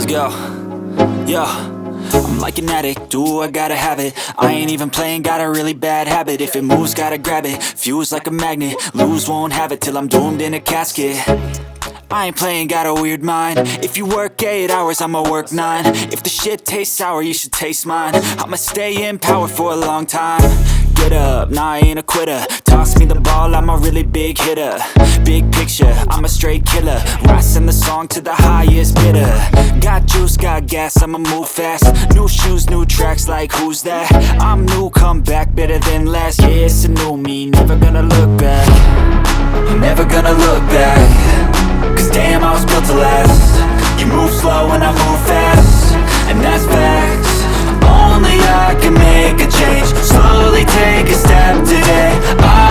go. Yo, I'm like an addict, do I gotta have it. I ain't even playing, got a really bad habit. If it moves, gotta grab it, fuse like a magnet. Lose, won't have it till I'm doomed in a casket. I ain't playing, got a weird mind. If you work 8 hours, I'ma work 9. If the shit tastes sour, you should taste mine. I'ma stay in power for a long time. Get up, nah, I ain't a quitter. Toss me the ball, I'm a really big hitter. Big picture, I'm a straight killer. Rising the song to the highest bidder. Got juice, got gas, I'ma move fast. New shoes, new tracks, like who's that? I'm new, come back, better than last. Yeah, it's a new me, never gonna look back. Never gonna look back. Cause damn, I was built to last. You move slow and I move fast, and that's facts. Only I can make a change. Slowly take a step today.